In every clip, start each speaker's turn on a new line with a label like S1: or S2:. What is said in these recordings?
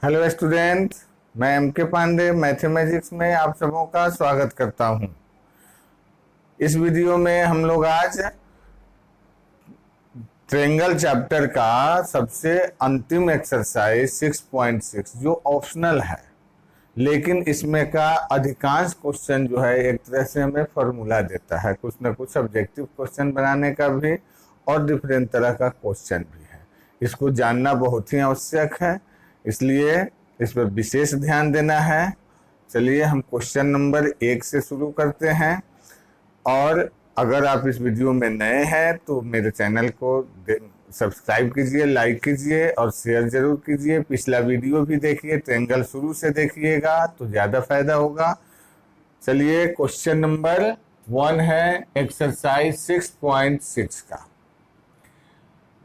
S1: Hello student, मैं M के Pandey mathematics में आप सबों का स्वागत करता हूं। इस वीडियो में हम लोग आज ट्रायंगल चैप्टर का सबसे अंतिम एक्सरसाइज 6.6 जो ऑप्शनल है, लेकिन इसमें का अधिकांश क्वेश्चन जो है एक तरह से हमें फॉर्मूला देता है, कुछ ना कुछ ऑब्जेक्टिव क्वेश्चन बनाने का भी और डिफरेंट तरह का क्वेश्चन भी है। इसको जानना बहुत ही आवश्यक है, इसलिए इस पर विशेष ध्यान देना है। चलिए हम क्वेश्चन नंबर 1 से शुरू करते हैं। और अगर आप इस वीडियो में नए हैं तो मेरे चैनल को सब्सक्राइब कीजिए, लाइक कीजिए और शेयर जरूर कीजिए। पिछला वीडियो भी देखिए, ट्रायंगल शुरू से देखिएगा तो ज़्यादा फायदा होगा। चलिए क्वेश्चन नंबर 1 है एक्सरसाइज 6.6 का।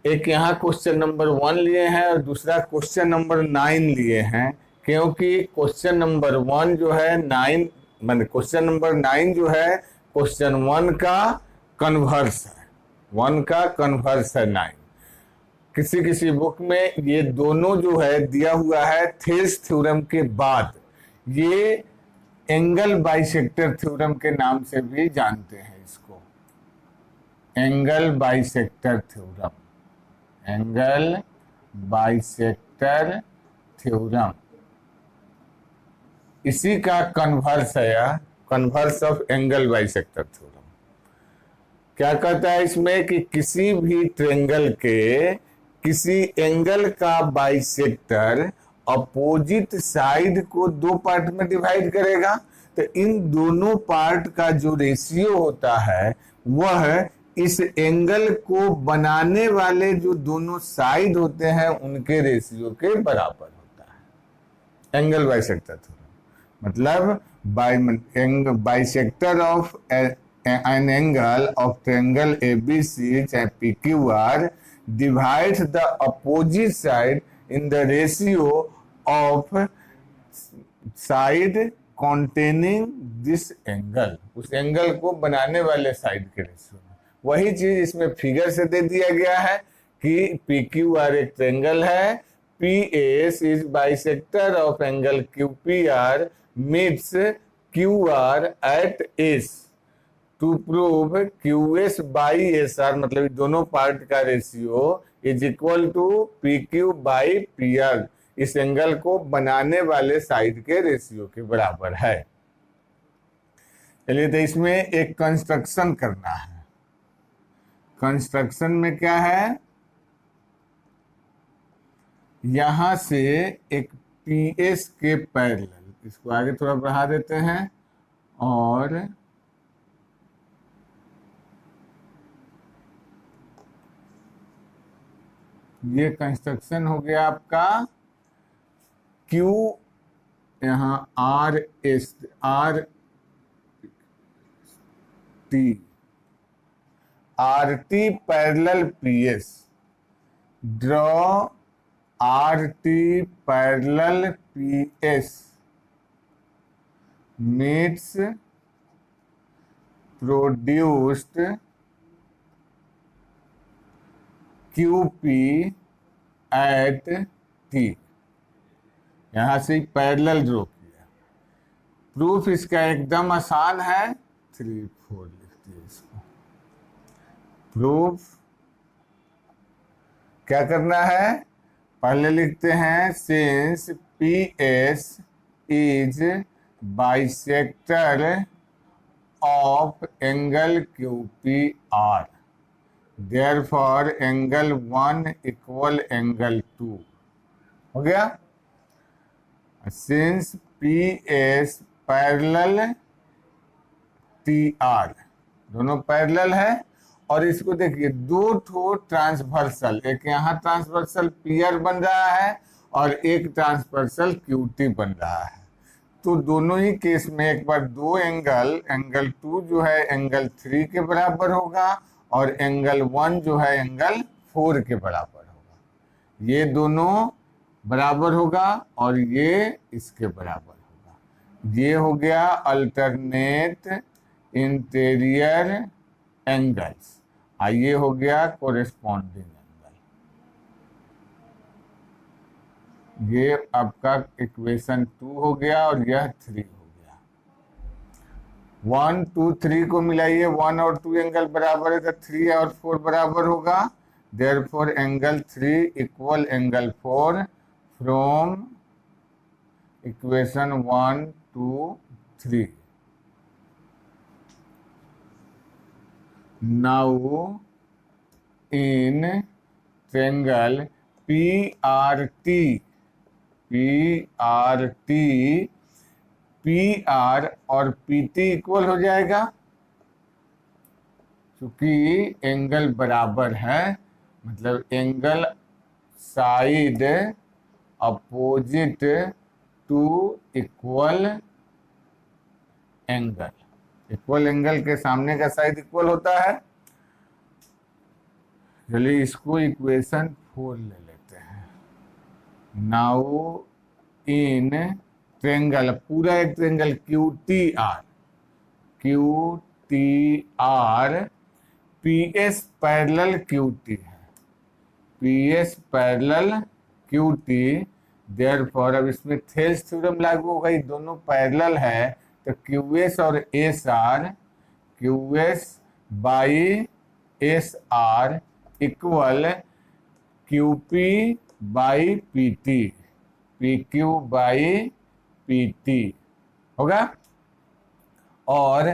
S1: एक यहाँ क्वेश्चन नंबर 1 लिए हैं और दूसरा क्वेश्चन नंबर 9 लिए हैं, क्योंकि क्वेश्चन नंबर 1 जो है 9 मान क्वेश्चन नंबर 9 जो है क्वेश्चन 1 का कन्वर्स है। 1 का कन्वर्स है 9। किसी किसी बुक में ये दोनों जो है दिया हुआ है थेल्स थ्योरम के बाद। ये एंगल बाइसेक्टर थ्योरम के नाम से भी जानते हैं इसको, angle bisector theorem, angle bisector theorem. इसी का कन्वर्स है या converse of angle bisector theorem. क्या कहता है इसमें कि किसी भी ट्रायंगल के किसी एंगल का बाइसेक्टर अपोजिट साइड को दो पार्ट में डिवाइड करेगा, तो इन दोनों पार्ट का जो रेशियो होता है वह इस एंगल को बनाने वाले जो दोनों साइड होते हैं उनके रेशियो के बराबर होता है। एंगल बाइसेक्टर थ्योरम मतलब bisector of an angle of triangle ABC चाहे PQR divides the opposite side in the ratio of side containing this angle। उस एंगल को बनाने वाले साइड के रेशियो में। वही चीज इसमें फिगर से दे दिया गया है कि पी क्यू आर एक ट्रायंगल है, P S is bisector of angle Q P R meets Q R at S to prove Q S by S R, मतलब दोनों पार्ट का ratio is equal to P Q by P R, इस angle को बनाने वाले side के ratio के बराबर है। चलिए तो इसमें एक कंस्ट्रक्शन करना है। कंस्ट्रक्शन में क्या है, यहां से एक पी एस के पैरेलल, इसको आगे थोड़ा बढ़ा देते हैं और ये कंस्ट्रक्शन हो गया आपका Q, यहां R S R T parallel P S. Draw R T parallel P S meets produced QP at T। यहां से पैरेलल ड्रॉ किया। प्रूफ इसका एकदम आसान है, 3-4 लिख दिए इसको। प्रूफ क्या करना है, पहले लिखते हैं since P S is bisector of angle QPR therefore angle 1 equal angle 2 हो गया। Since P S parallel T R, दोनों पैरेलल है। और इसको देखिए दो ठो ट्रांसवर्सल, एक यहाँ ट्रांसवर्सल पी आर बन रहा है और एक ट्रांसवर्सल क्यू टी बन रहा है। तो दोनों ही केस में एक बार दो एंगल, एंगल 2 जो है एंगल 3 के बराबर होगा और एंगल 1 जो है एंगल 4 के बराबर होगा। ये दोनों बराबर होगा और ये इसके बराबर होगा। ये हो गया अल्टरनेट इंटीरियर एंगल्स, ये हो गया कोरेस्पॉन्डिंग एंगल। ये आपका इक्वेशन 2 हो गया और यह 3 हो गया। 1 2 3 को मिलाइए, 1 और 2 एंगल बराबर है तो 3 और 4 बराबर होगा। Therefore angle 3 equal angle 4 from equation 1 2 3। Now in triangle PRT, PR और PT इक्वल हो जाएगा क्योंकि एंगल बराबर है, मतलब angle side opposite to equal angle. Equal angle के सामने का साइड इक्वल होता है। चलिए इसको इक्वेशन 4 ले लेते हैं। नाउ इन ट्रायंगल, पूरा एक triangle QTR PS parallel QT है, PS पैरेलल QT। देयरफॉर अब इसमें थेल्स थ्योरम लागू होगा, ये दोनों पैरेलल है तो QS और SR, QS by SR equal QP by PT, PQ by PT होगा। और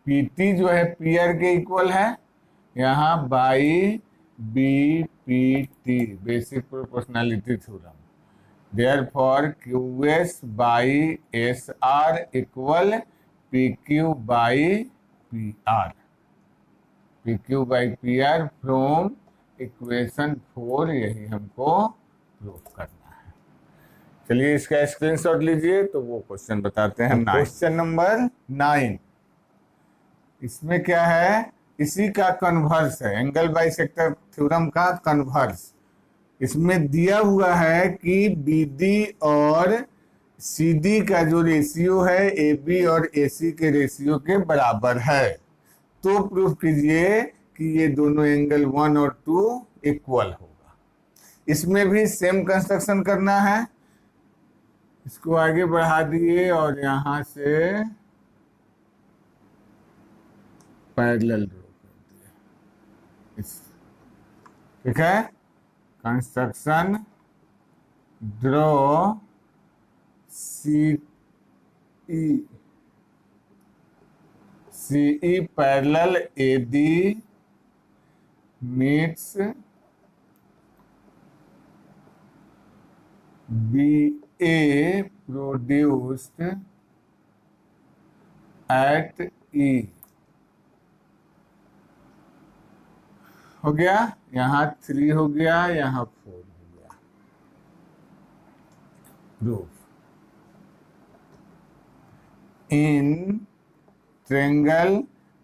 S1: PT जो है PR के इक्वल है, यहाँ by BPT, basic proportionality theorem. Therefore QS by SR equal PQ by PR, PQ by PR from equation 4, यही हमको proof करना है। चलिए इसका स्क्रीनशॉट लीजिए तो वो क्वेश्चन बताते हैं। क्वेश्चन नंबर 9, इसमें क्या है, इसी का कन्वर्स है, एंगल बाइसेक्टर थ्योरम का कन्वर्स। इसमें दिया हुआ है कि BD और CD का जो रेशियो है AB और AC के रेशियो के बराबर है, तो प्रूफ कीजिए कि ये दोनों एंगल 1 और 2 इक्वल होगा। इसमें भी सेम कंस्ट्रक्शन करना है। इसको आगे बढ़ा दिए और यहां से पैरेलल ड्रॉ कर दिए। ठीक है, construction draw CE parallel AD meets BA produced at E। हो गया, यहाँ 3 हो गया, यहाँ 4 हो गया। Proof in triangle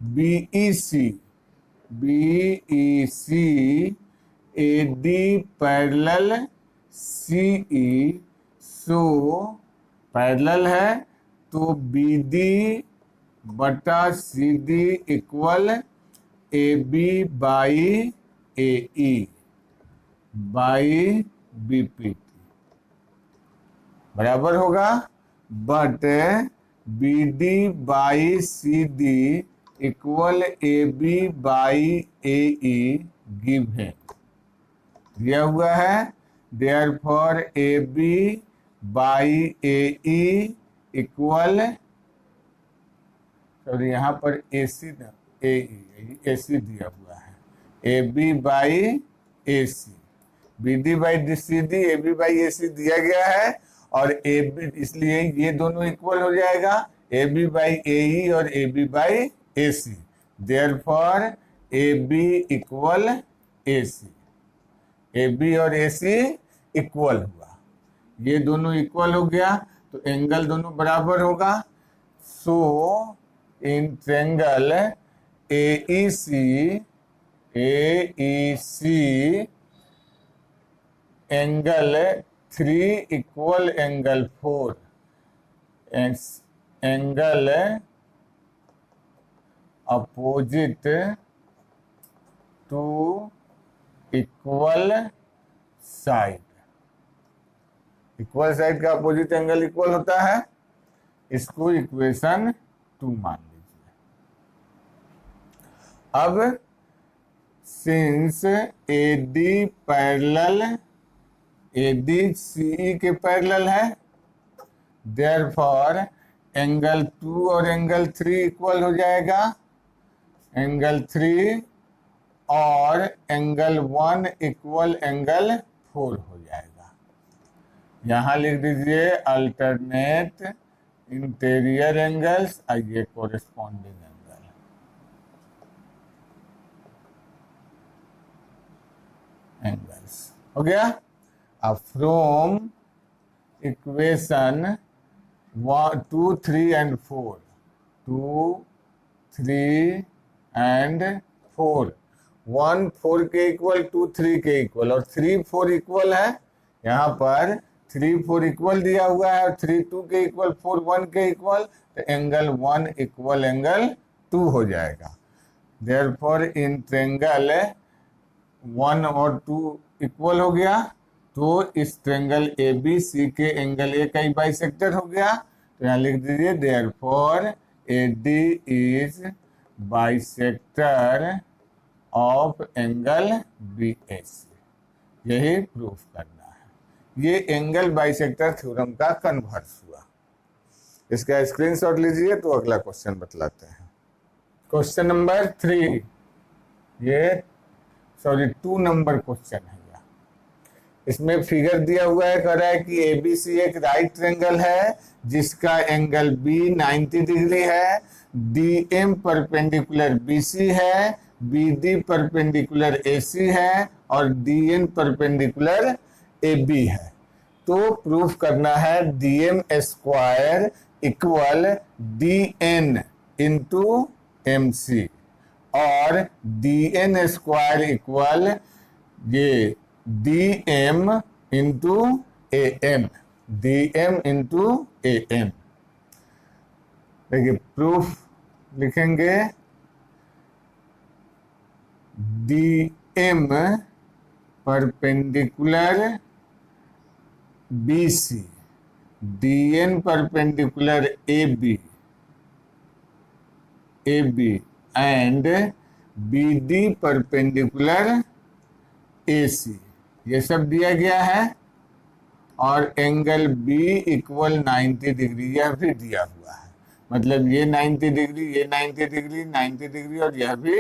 S1: BEC AD parallel CE, so parallel है तो BD बटा CD equal AB by AE by BPT बराबर होगा। But BD by CD equal AB by AE given दिया हुआ है। Therefore AB by AE equal, sorry यहाँ पर AC AC दिया हुआ है, AB by AC, BD by CD AB by AC दिया गया है और AB, इसलिए ये दोनों इक्वल हो जाएगा, AB बाई AE और AB by AC। Therefore AB equal AC, AB और AC इक्वल हुआ, ये दोनों इक्वल हो गया तो एंगल दोनों बराबर होगा। So in triangle AEC angle 3 equal angle 4, angle opposite to equal side. Equal side का अपोजिट एंगल इक्वल होता है, इसको इक्वेशन 2 मान लीजिए। अब since AD parallel, AD CE के पैरेलल है, देयरफॉर एंगल 2 और एंगल 3 इक्वल हो जाएगा, एंगल 3 और एंगल 1 इक्वल एंगल 4 हो जाएगा। यहां लिख दीजिए अल्टरनेट इंटीरियर एंगल्स, आइए कोरिस्पॉन्डिंग एंगल्स हो गया। अब फ्रॉम इक्वेशन 2, 3 एंड 4, 2, 3 एंड 4, 1 4 के इक्वल, 2 3 के इक्वल और 3 4 इक्वल है। यहाँ पर 3 4 इक्वल दिया हुआ है और 3 2 के इक्वल, 4 1 के इक्वल, तो एंगल 1 इक्वल एंगल 2 हो जाएगा। देयरफॉर इन ट्रायंगल 1 और 2 इक्वल हो गया, तो इस ट्रायंगल ABC के एंगल A का ही बाइसेक्टर हो गया। तो यहाँ लिख दीजिए therefore AD is bisector of angle BAC। यही प्रूफ करना है। ये एंगल बाइसेक्टर थ्योरम का कन्वर्स हुआ। इसका स्क्रीनशॉट लीजिए तो अगला क्वेश्चन बतलाते हैं। क्वेश्चन नंबर 3, ये 2 नंबर क्वेश्चन है। इसमें फिगर दिया हुआ है, कह रहा है कि ABC एक राइट ट्रायंगल है जिसका एंगल B 90 डिग्री है, DM परपेंडिकुलर BC है, BD परपेंडिकुलर AC है और DN परपेंडिकुलर AB है। तो प्रूफ करना है DM square equal DN into MC और DN स्क्वायर इक्वल ये DM into AM, DM into AM। देखिए प्रूफ लिखेंगे, DM perpendicular BC, DN perpendicular AB and BD perpendicular AC, ये सब दिया गया है। और एंगल B इक्वल 90 डिग्री, यह भी दिया हुआ है। मतलब ये 90 डिग्री, ये 90 डिग्री, 90 डिग्री और यह भी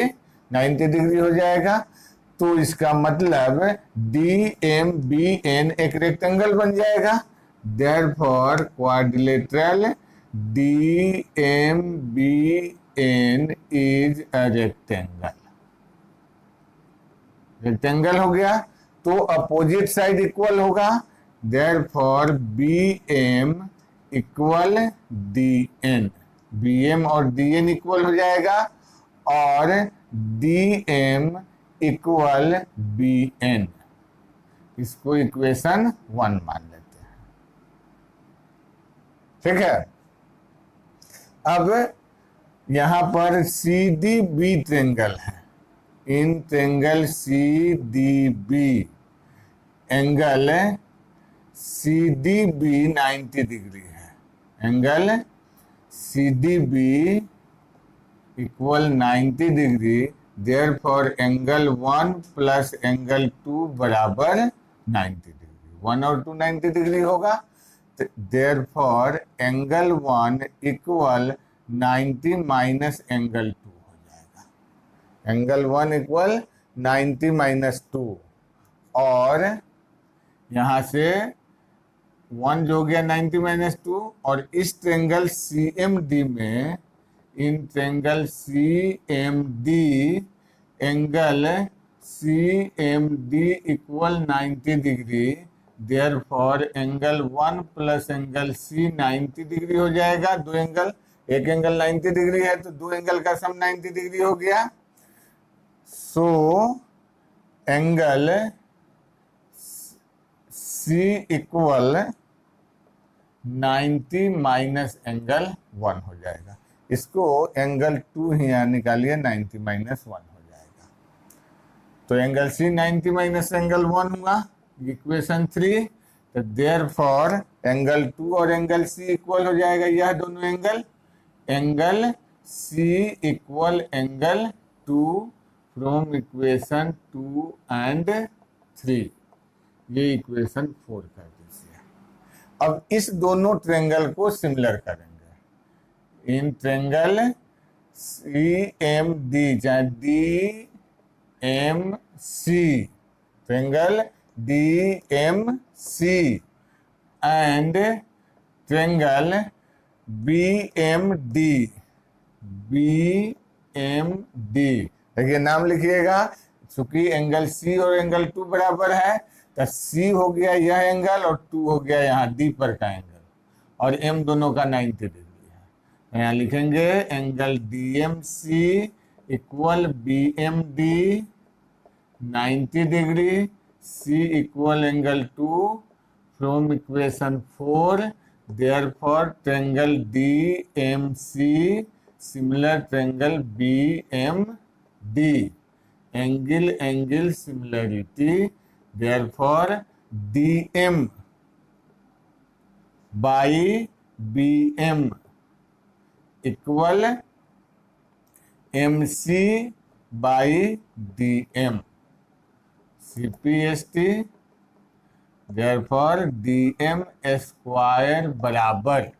S1: 90 डिग्री हो जाएगा। तो इसका मतलब DMBN एक रेक्टेंगल बन जाएगा। Therefore quadrilateral DMBN is a rectangle. Rectangle हो गया तो अपोजिट साइड इक्वल होगा। Therefore BM equal DN, BM और DN इक्वल हो जाएगा और DM इक्वल BN। इसको इक्वेशन 1 मान लेते हैं। ठीक है। अब यहां पर CDB ट्रायंगल है। In triangle CDB angle CDB 90 degree है। Angle CDB equal 90 degree. Therefore angle 1 plus angle 2 बराबर 90 डिग्री। 1 और 2 90 डिग्री होगा। Therefore angle 1 equal 90 minus angle 2 हो जाएगा। एंगल 1 इक्वल 90 माइनस 2 और यहां से 1 जो हो गया 90 माइनस 2। और इस ट्रायंगल CMD में, in triangle CMD angle CMD equal 90 degree. Therefore angle 1 plus angle C 90 degree हो जाएगा। दो एंगल, एक एंगल 90 डिग्री है तो दो एंगल का सम 90 डिग्री हो गया। So angle C equal 90 minus angle 1 हो जाएगा। इसको एंगल 2 ही यहाँ निकालिए, 90 माइनस 1 हो जाएगा। तो एंगल C 90 माइनस एंगल 1 हुआ, इक्वेशन 3। तो देयरफॉर एंगल 2 और एंगल सी इक्वल हो जाएगा, यह दोनों angle C equal angle 2 from equation 2 and 3। ये इक्वेशन 4 कर दीजिए। अब इस दोनों ट्रेंगल को सिमिलर करेंगे। In triangle C M D, चाहे D M C, triangle D M C and triangle B M D, देखिए नाम लिखिएगा। चूंकि एंगल सी और एंगल 2 बराबर है तो सी हो गया यह एंगल और 2 हो गया यहाँ डी पर का एंगल, और एम दोनों का 90 डिग्री है। तो यहाँ लिखेंगे angle D M C equal B M D 90 degree, C equal angle 2 from equation 4। Therefore triangle D M C similar triangle B M D, angle similarity. Therefore D M by B M equal M C by D M, CPST। Therefore D M square बराबर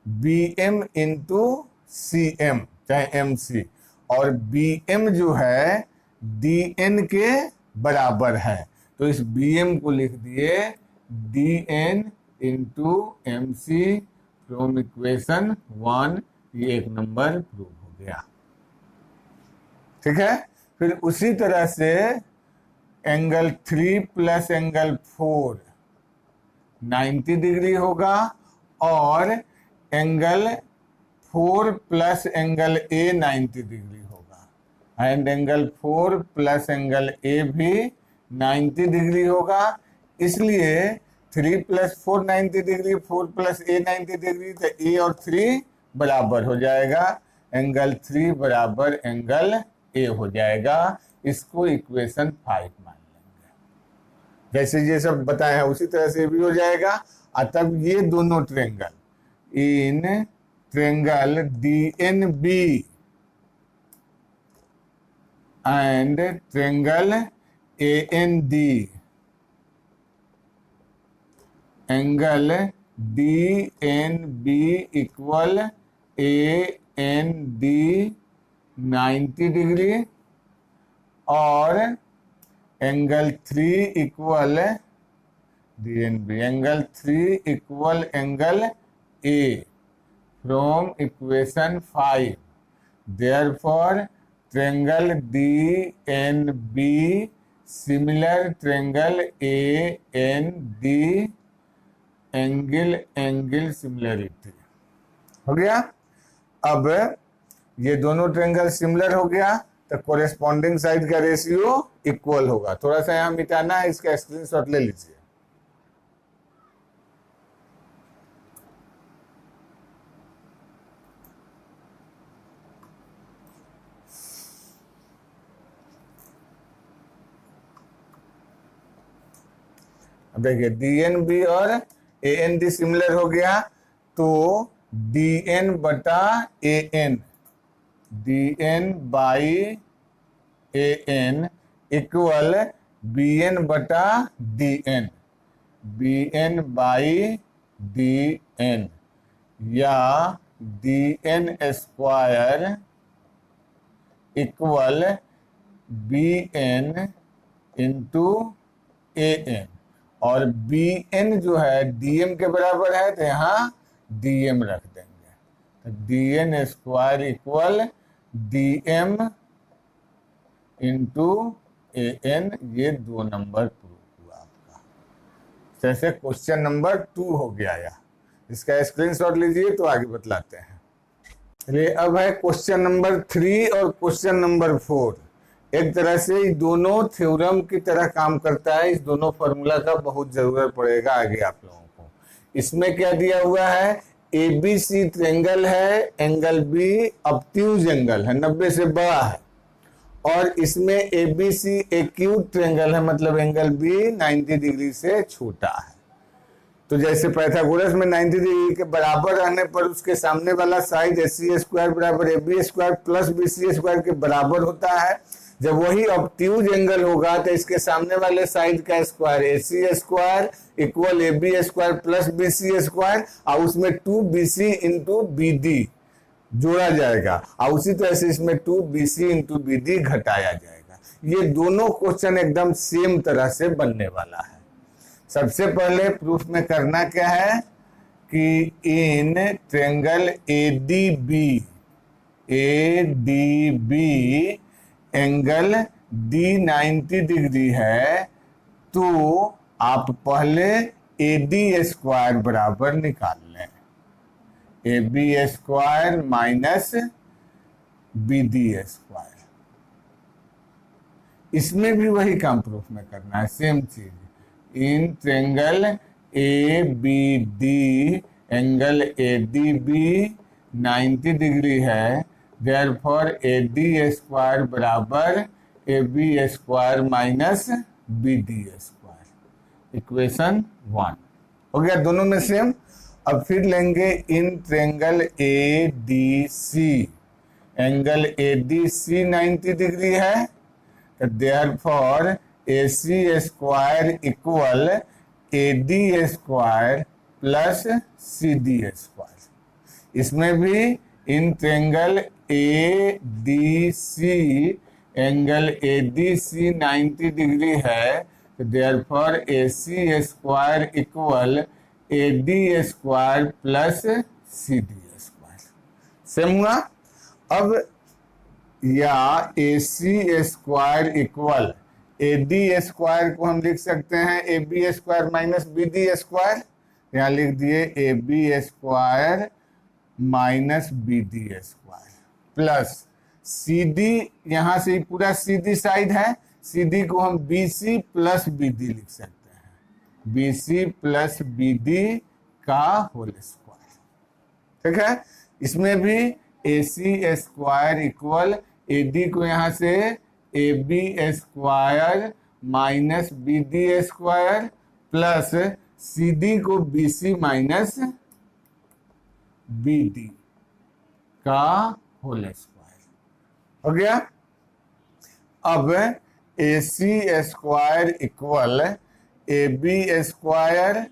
S1: B M into C M, चाहे M C, और B M जो है D N के बराबर है। तो इस बी एम को लिख दिए D N into M C from equation 1। ये 1 नंबर प्रूव हो गया। ठीक है। फिर उसी तरह से एंगल 3 प्लस एंगल 4 90 डिग्री होगा, और angle 4 plus angle A 90 degree होगा, and angle 4 plus angle A भी 90 डिग्री होगा। इसलिए 3 plus 4 90 degree, 4 plus A 90 degree, तो ए और 3 बराबर हो जाएगा, एंगल 3 बराबर एंगल ए हो जाएगा। इसको इक्वेशन 5 मान लेंगे। जैसे ये सब बताया है उसी तरह से भी हो जाएगा। तब ये दोनों triangle in triangle D N B and triangle A N D, angle D N B equal A N D 90 degree, और angle 3 equal D N B, angle 3 equal angle A from equation 5। Therefore triangle D N B similar triangle A N D, angle similarity हो गया। अब ये दोनों triangle similar हो गया तो corresponding side का रेशियो इक्वल होगा। थोड़ा सा यहाँ मिटाना है, इसका स्क्रीनशॉट ले लीजिए। अब देखिए डी एन बी और ए एन डी सिमिलर हो गया, तो डी एन बटा A N, D N by A N equal B N बटा D N, B N by D N, या D N square equal B N into A N, और B N जो है D M के बराबर है तो यहाँ डी एम रख देंगे। तो D N square equal D M into A N, ये 2 नंबर प्रूव हुआ आपका। जैसे क्वेश्चन नंबर 2 हो गया या इसका स्क्रीनशॉट लीजिए तो आगे बतलाते हैं। चलिए अब है क्वेश्चन नंबर 3 और क्वेश्चन नंबर 4। एक तरह से ये दोनों थ्योरम की तरह काम करता है। इस दोनों फॉर्मूला का बहुत जरूरत पड़ेगा आगे आप लोगों को। इसमें क्या दिया हुआ है, ABC ट्रेंगल है, एंगल बी ऑब्ट्यूज एंगल है, 90 से बड़ा है, और इसमें ABC एक्यूट ट्रेंगल है, मतलब एंगल बी 90 डिग्री से छोटा है। तो जैसे पाइथागोरस में 90 डिग्री के बराबर रहने पर उसके सामने वाला साइड AC² बराबर AB² प्लस BC² के बराबर होता है। जब वही ऑब्ट्यूज एंगल होगा तो इसके सामने वाले साइड का square AC² equal AB² plus BC² और उसमें 2BC इंटू BD जोड़ा जाएगा और उसी तरह से इसमें 2BC इंटू BD घटाया जाएगा। ये दोनों क्वेश्चन एकदम सेम तरह से बनने वाला है। सबसे पहले प्रूफ में करना क्या है कि in triangle ADB angle D 90 degree है, तो आप पहले AD² बराबर निकाल लें, AB² माइनस BD²। इसमें भी वही काम प्रूफ में करना है, सेम चीज। In triangle ABD angle ADB 90 degree है, देयरफॉर AD² बराबर AB² माइनस BD²। इक्वेशन 1 हो गया, दोनों में सेम। अब फिर लेंगे in triangle ADC angle ADC 90 degree है, therefore AC² equal AD² plus CD²। इसमें भी in triangle ADC angle ADC 90 degree है, therefore AC² equal AD² plus CD²। Same हुआ। अब या AC² इक्वल AD² को हम लिख सकते हैं AB² माइनस BD²। यहाँ लिख दिए AB² minus BD² plus CD, यहाँ से पूरा CD साइड है, CD को हम BC प्लस BD लिख सकते हैं, BC प्लस BD का होल स्क्वायर। ठीक है। इसमें भी AC² इक्वल AD को यहाँ से AB² minus BD² plus CD को BC माइनस BD का होल स्क्वायर हो गया। अब AC² इक्वल AB²,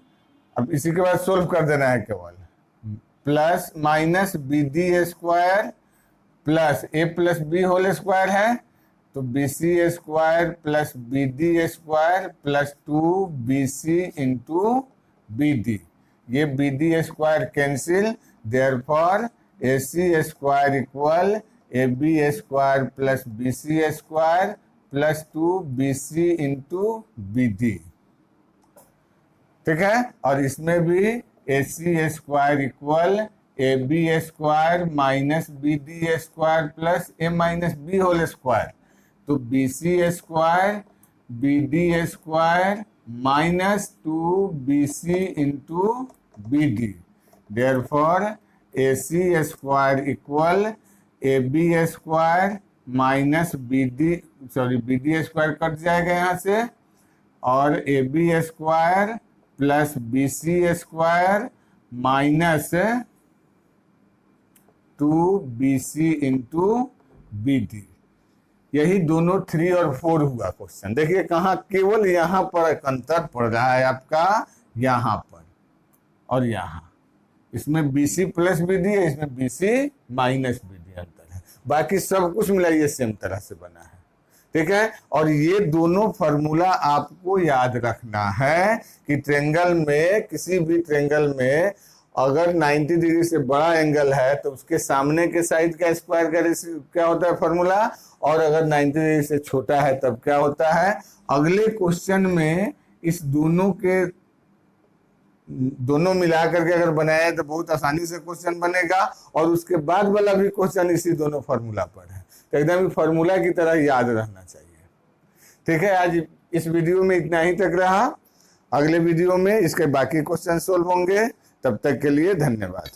S1: अब इसी के बाद सोल्व कर देना है केवल, plus minus BD² plus A plus B whole square है, तो BC² plus BD² plus 2BC into BD। ये BD² cancel, therefore AC² equal AB² plus BC² plus 2BC into BD। ठीक है। और इसमें भी AC² equal AB² minus BD² plus A minus B whole square, तो BC² BD² minus 2BC into BD, therefore AC² equal AB² minus BD² cut जाएगा यहाँ से, और AB² plus BC² minus 2BC into BD। यही दोनों 3 और 4 हुआ question. देखिए कहाँ केवल यहाँ पर एक अंतर पड़ रहा है आपका, यहाँ पर और यहाँ, इसमें BC प्लस BD है, इसमें BC माइनस BD अंतर है, बाकी सब कुछ मिला ये सेम तरह से बना है। ठीक है। और ये दोनों फॉर्मूला आपको याद रखना है कि ट्रायंगल में, किसी भी ट्रायंगल में अगर 90 डिग्री से बड़ा एंगल है तो उसके सामने के साइड का स्क्वायर का क्या होता है फॉर्मूला, और अगर 90 डिग्री से छोटा है तब क्या होता है। अगले क्वेश्चन में इस दोनों मिलाकर के अगर बनाया तो बहुत आसानी से क्वेश्चन बनेगा, और उसके बाद वाला भी क्वेश्चन इसी दोनों फॉर्मूला पर है, तो एकदम फॉर्मूला की तरह याद रहना चाहिए। ठीक है। आज इस वीडियो में इतना ही तक रहा, अगले वीडियो में इसके बाकी क्वेश्चन सोल्व होंगे। तब तक के लिए धन्यवाद।